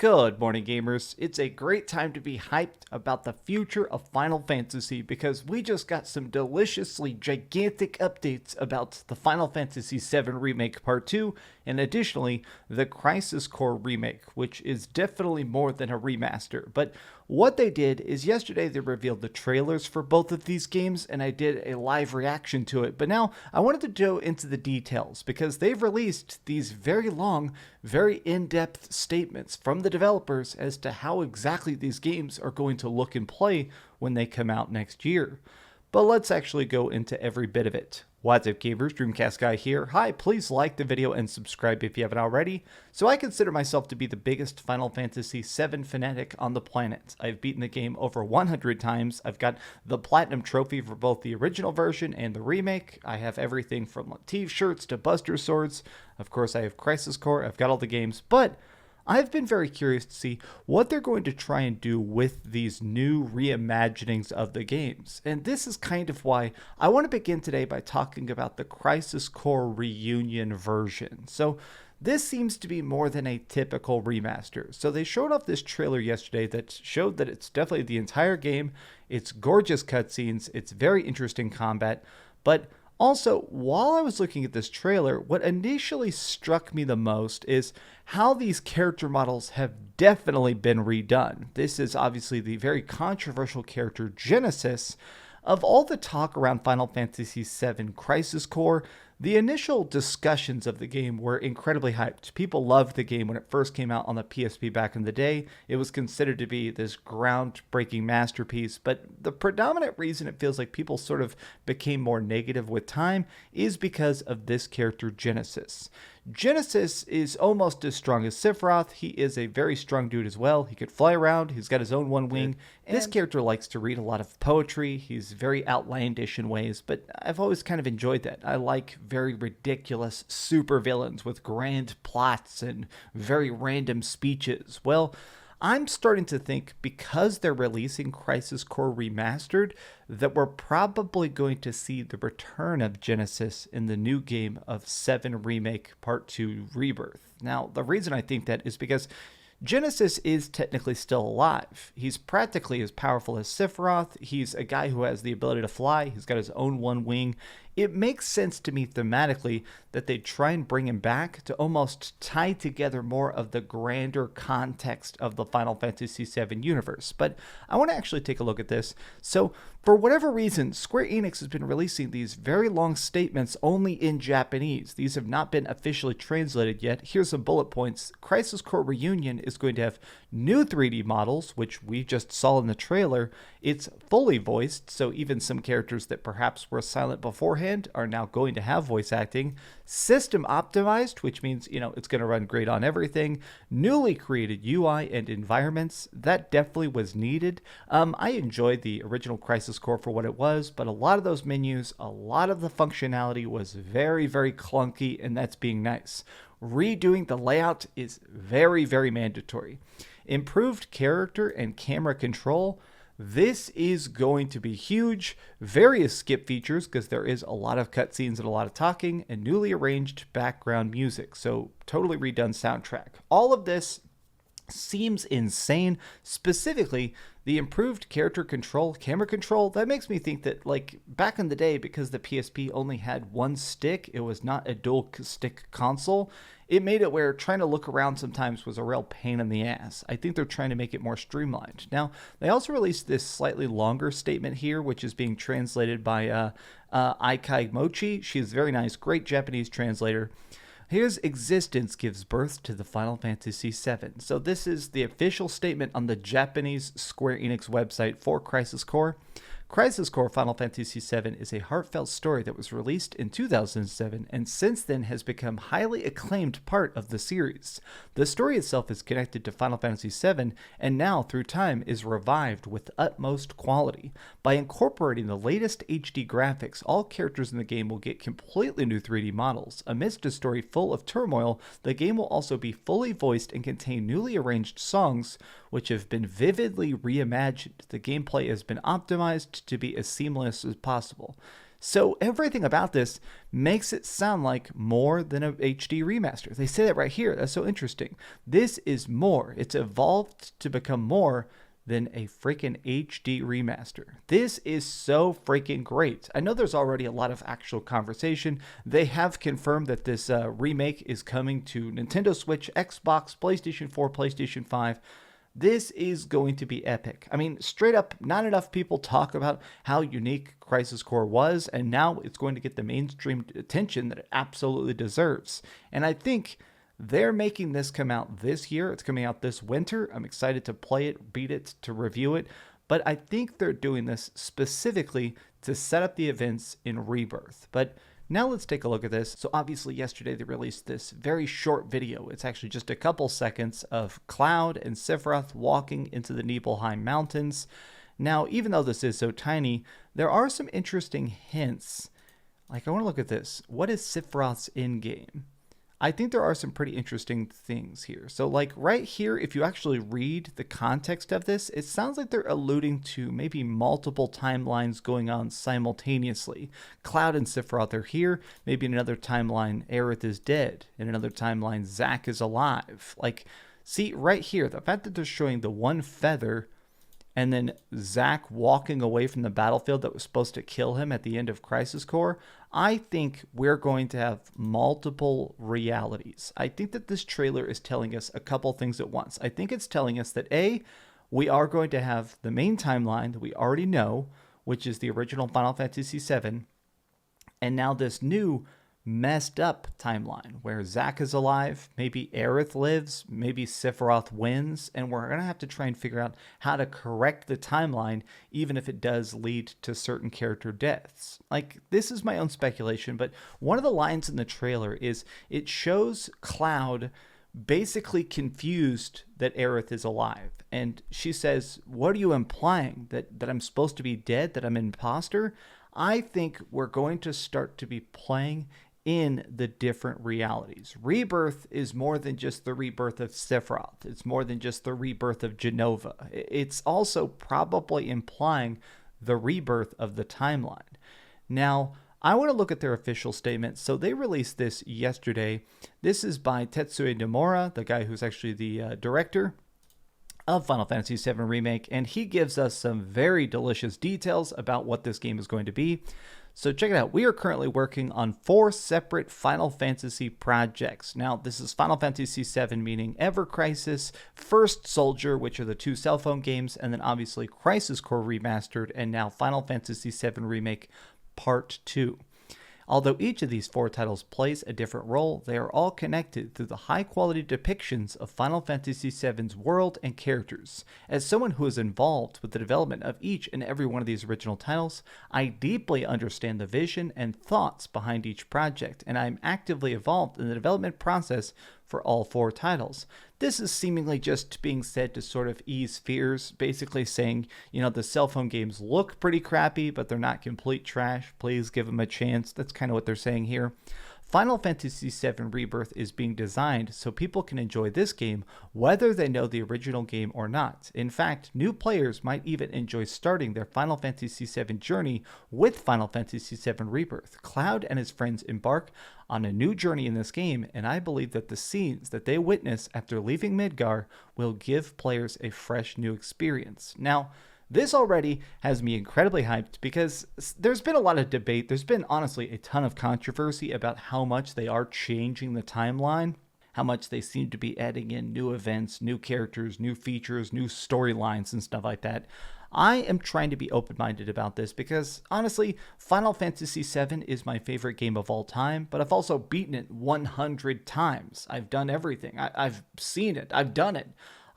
Good morning, gamers. It's a great time to be hyped about the future of Final Fantasy because we just got some deliciously gigantic updates about the Final Fantasy VII Remake Part 2 and additionally the Crisis Core Remake, which is definitely more than a remaster. But what they did is yesterday they revealed the trailers for both of these games and I did a live reaction to it. But now I wanted to go into the details because they've released these very long, very in-depth statements from the developers as to how exactly these games are going to look and play when they come out next year. But let's actually go into every bit of it. What's up, gamers? DreamcastGuy here. Hi, please like the video and subscribe if you haven't already. So I consider myself to be the biggest Final Fantasy VII fanatic on the planet. I've beaten the game over 100 times. I've got the Platinum Trophy for both the original version and the remake. I have everything from Latif shirts to Buster Swords. Of course, I have Crisis Core. I've got all the games, but I've been very curious to see what they're going to try and do with these new reimaginings of the games. And this is kind of why I want to begin today by talking about the Crisis Core Reunion version. So this seems to be more than a typical remaster. So they showed off this trailer yesterday that showed that it's definitely the entire game. It's gorgeous cutscenes. It's very interesting combat. But also, while I was looking at this trailer, what initially struck me the most is how these character models have definitely been redone. This is obviously the very controversial character Genesis. Of all the talk around Final Fantasy VII Crisis Core, the initial discussions of the game were incredibly hyped. People loved the game when it first came out on the PSP back in the day. It was considered to be this groundbreaking masterpiece, but the predominant reason it feels like people sort of became more negative with time is because of this character Genesis. Genesis is almost as strong as Sephiroth. He is a very strong dude as well. He could fly around. He's got his own one wing. This character likes to read a lot of poetry. He's very outlandish in ways, but I've always kind of enjoyed that. I like very ridiculous supervillains with grand plots and very random speeches. Well, I'm starting to think because they're releasing Crisis Core Remastered that we're probably going to see the return of Genesis in the new game of 7 Remake Part 2 Rebirth. Now, the reason I think that is because Genesis is technically still alive. He's practically as powerful as Sephiroth. He's a guy who has the ability to fly. He's got his own one wing. It makes sense to me thematically that they try and bring him back to almost tie together more of the grander context of the Final Fantasy VII universe. But I want to actually take a look at this. So, for whatever reason, Square Enix has been releasing these very long statements only in Japanese. These have not been officially translated yet. Here's some bullet points. Crisis Core Reunion is going to have new 3D models, which we just saw in the trailer. It's fully voiced, so even some characters that perhaps were silent beforehand are now going to have voice acting. System optimized, which means, it's going to run great on everything. Newly created UI and environments. That definitely was needed. I enjoyed the original Crisis Core for what it was, but a lot of those menus, a lot of the functionality was very, very clunky, and that's being nice. Redoing the layout is very, very mandatory. Improved character and camera control. This is going to be huge. Various skip features because there is a lot of cutscenes and a lot of talking, and newly arranged background music. So totally redone soundtrack. All of this seems insane. Specifically, the improved character control, camera control, that makes me think that, like, back in the day, because the PSP only had one stick, it was not a dual stick console, it made it where trying to look around sometimes was a real pain in the ass. I think they're trying to make it more streamlined. Now, they also released this slightly longer statement here, which is being translated by Aikai Mochi. She's very nice, great Japanese translator. His existence gives birth to the Final Fantasy VII. So this is the official statement on the Japanese Square Enix website for Crisis Core. Crisis Core Final Fantasy VII is a heartfelt story that was released in 2007 and since then has become highly acclaimed part of the series. The story itself is connected to Final Fantasy VII and now, through time, is revived with utmost quality. By incorporating the latest HD graphics, all characters in the game will get completely new 3D models. Amidst a story full of turmoil, the game will also be fully voiced and contain newly arranged songs which have been vividly reimagined. The gameplay has been optimized to be as seamless as possible. So everything about this makes it sound like more than a HD remaster. They say that right here. That's so interesting. This is more. It's evolved to become more than a freaking HD remaster. This is so freaking great. I know there's already a lot of actual conversation. They have confirmed that this remake is coming to Nintendo Switch, Xbox, PlayStation 4, PlayStation 5. This is going to be epic. I mean, straight up, not enough people talk about how unique Crisis Core was, and now it's going to get the mainstream attention that it absolutely deserves. And I think they're making this come out this year. It's coming out this winter. I'm excited to play it, beat it, to review it. But I think they're doing this specifically to set up the events in Rebirth. But now let's take a look at this. So obviously yesterday they released this very short video. It's actually just a couple seconds of Cloud and Sephiroth walking into the Nibelheim Mountains. Now, even though this is so tiny, there are some interesting hints. Like, I want to look at this. What is Sephiroth's in-game? I think there are some pretty interesting things here. So like right here, if you actually read the context of this, it sounds like they're alluding to maybe multiple timelines going on simultaneously. Cloud and Sephiroth are here. Maybe in another timeline, Aerith is dead. In another timeline, Zack is alive. Like, see right here, the fact that they're showing the one feather and then Zack walking away from the battlefield that was supposed to kill him at the end of Crisis Core, I think we're going to have multiple realities. I think that this trailer is telling us a couple things at once. I think it's telling us that A, we are going to have the main timeline that we already know, which is the original Final Fantasy VII, and now this new messed up timeline where Zack is alive, maybe Aerith lives, maybe Sephiroth wins, and we're going to have to try and figure out how to correct the timeline even if it does lead to certain character deaths. Like, this is my own speculation, but one of the lines in the trailer is it shows Cloud basically confused that Aerith is alive, and she says, "What are you implying? That I'm supposed to be dead? That I'm an imposter?" I think we're going to start to be playing in the different realities. Rebirth is more than just the rebirth of Sephiroth. It's more than just the rebirth of Genova. It's also probably implying the rebirth of the timeline. Now, I want to look at their official statement. So they released this yesterday. This is by Tetsuya Nomura, the guy who's actually the director of Final Fantasy VII Remake, and he gives us some very delicious details about what this game is going to be. So check it out. We are currently working on 4 separate Final Fantasy projects. Now, this is Final Fantasy VII, meaning Ever Crisis, First Soldier, which are the 2 cell phone games, and then obviously Crisis Core Remastered, and now Final Fantasy VII Remake Part 2. Although each of these 4 titles plays a different role, they are all connected through the high-quality depictions of Final Fantasy VII's world and characters. As someone who is involved with the development of each and every one of these original titles, I deeply understand the vision and thoughts behind each project, and I am actively involved in the development process for all 4 titles. This is seemingly just being said to sort of ease fears, basically saying, you know, the cell phone games look pretty crappy, but they're not complete trash. Please give them a chance. That's kind of what they're saying here. Final Fantasy VII Rebirth is being designed so people can enjoy this game whether they know the original game or not. In fact, new players might even enjoy starting their Final Fantasy VII journey with Final Fantasy VII Rebirth. Cloud and his friends embark on a new journey in this game, and I believe that the scenes that they witness after leaving Midgar will give players a fresh new experience. Now, this already has me incredibly hyped because there's been a lot of debate. There's been, honestly, a ton of controversy about how much they are changing the timeline, how much they seem to be adding in new events, new characters, new features, new storylines, and stuff like that. I am trying to be open-minded about this because, honestly, Final Fantasy VII is my favorite game of all time, but I've also beaten it 100 times. I've done everything. I've seen it. I've done it.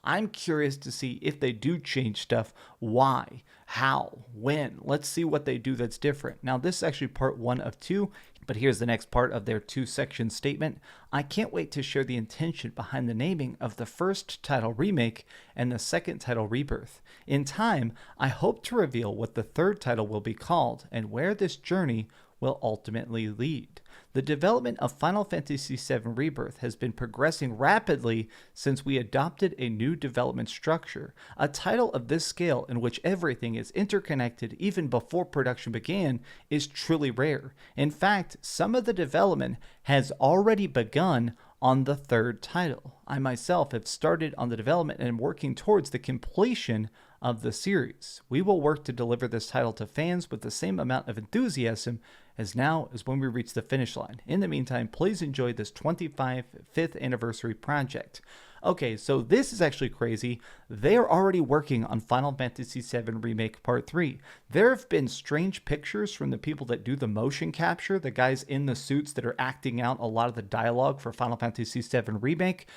I'm curious to see if they do change stuff, why, how, when. Let's see what they do that's different. Now, this is actually part 1 of 2, but here's the next part of their 2-section statement. I can't wait to share the intention behind the naming of the first title Remake and the second title Rebirth. In time, I hope to reveal what the third title will be called and where this journey will ultimately lead. The development of Final Fantasy VII Rebirth has been progressing rapidly since we adopted a new development structure. A title of this scale, in which everything is interconnected even before production began, is truly rare. In fact, some of the development has already begun on the third title. I myself have started on the development and am working towards the completion of the series. We will work to deliver this title to fans with the same amount of enthusiasm as now as when we reach the finish line. In the meantime, please enjoy this 25th anniversary project. Okay, so this is actually crazy. They're already working on Final Fantasy VII Remake Part 3. There have been strange pictures from the people that do the motion capture, the guys in the suits that are acting out a lot of the dialogue for Final Fantasy VII Remake.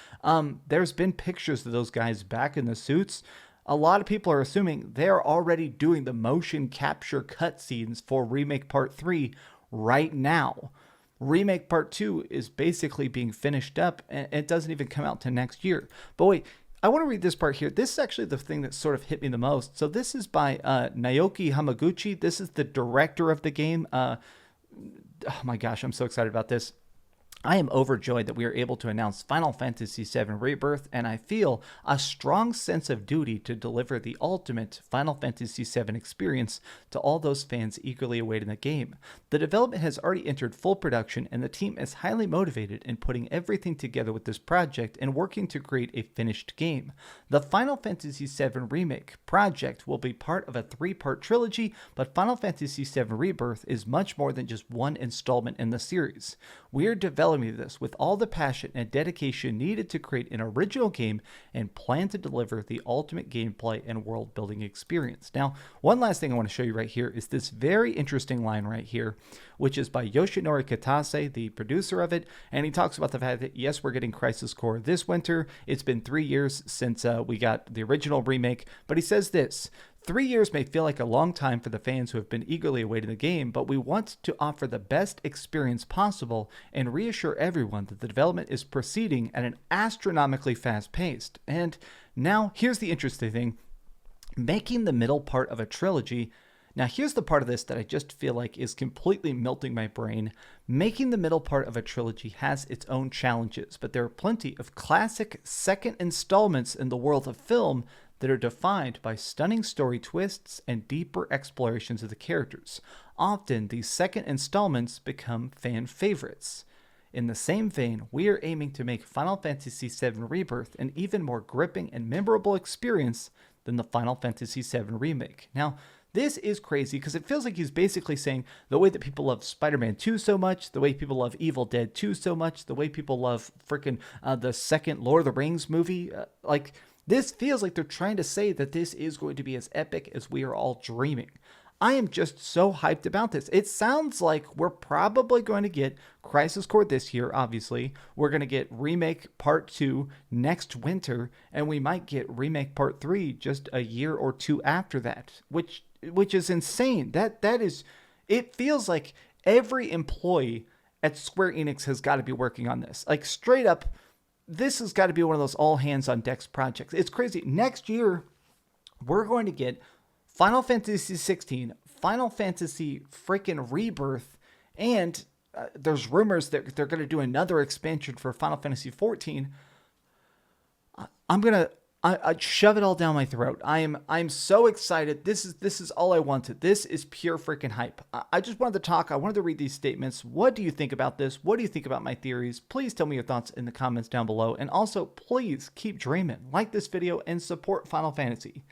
There's been pictures of those guys back in the suits. A lot of people are assuming they're already doing the motion capture cutscenes for Remake Part 3 right now. Remake Part 2 is basically being finished up, and it doesn't even come out to next year. But wait, I want to read this part here. This is actually the thing that sort of hit me the most. So this is by Naoki Hamaguchi. This is the director of the game. Oh my gosh, I'm so excited about this. I am overjoyed that we are able to announce Final Fantasy VII Rebirth, and I feel a strong sense of duty to deliver the ultimate Final Fantasy VII experience to all those fans eagerly awaiting the game. The development has already entered full production, and the team is highly motivated in putting everything together with this project and working to create a finished game. The Final Fantasy VII Remake project will be part of a 3-part trilogy, but Final Fantasy VII Rebirth is much more than just one installment in the series. We are developing this with all the passion and dedication needed to create an original game and plan to deliver the ultimate gameplay and world building experience. Now, one last thing I want to show you right here is this very interesting line right here, which is by Yoshinori Kitase, the producer of it, and he talks about the fact that yes, we're getting Crisis Core this winter. It's been 3 years since we got the original remake, but he says this: 3 years may feel like a long time for the fans who have been eagerly awaiting the game, but we want to offer the best experience possible and reassure everyone that the development is proceeding at an astronomically fast pace. And now, here's the interesting thing. Making the middle part of a trilogy. Now, here's the part of this that I just feel like is completely melting my brain. Making the middle part of a trilogy has its own challenges, but there are plenty of classic second installments in the world of film that are defined by stunning story twists and deeper explorations of the characters. Often, these second installments become fan favorites. In the same vein, we are aiming to make Final Fantasy VII Rebirth an even more gripping and memorable experience than the Final Fantasy VII Remake. Now, this is crazy because it feels like he's basically saying the way that people love Spider-Man 2 so much, the way people love Evil Dead 2 so much, the way people love freaking the second Lord of the Rings movie, this feels like they're trying to say that this is going to be as epic as we are all dreaming. I am just so hyped about this. It sounds like we're probably going to get Crisis Core this year, obviously. We're going to get Remake Part 2 next winter, and we might get Remake Part 3 just a year or two after that, which is insane. That is, it feels like every employee at Square Enix has got to be working on this. Like, straight up, this has got to be one of those all hands on decks projects. It's crazy. Next year, we're going to get Final Fantasy XVI, Final Fantasy freaking Rebirth, and there's rumors that they're going to do another expansion for Final Fantasy XIV. I shove it all down my throat. I'm so excited. This is all I wanted. This is pure freaking hype. I just wanted to talk. I wanted to read these statements. What do you think about this? What do you think about my theories? Please tell me your thoughts in the comments down below. And also, please keep dreaming. Like this video and support Final Fantasy.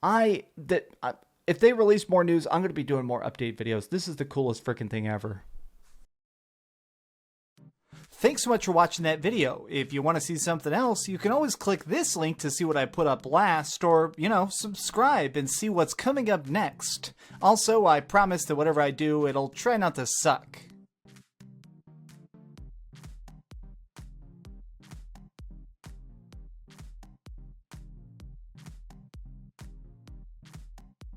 If they release more news, I'm going to be doing more update videos. This is the coolest freaking thing ever. Thanks so much for watching that video. If you want to see something else, you can always click this link to see what I put up last, or, subscribe and see what's coming up next. Also, I promise that whatever I do, it'll try not to suck.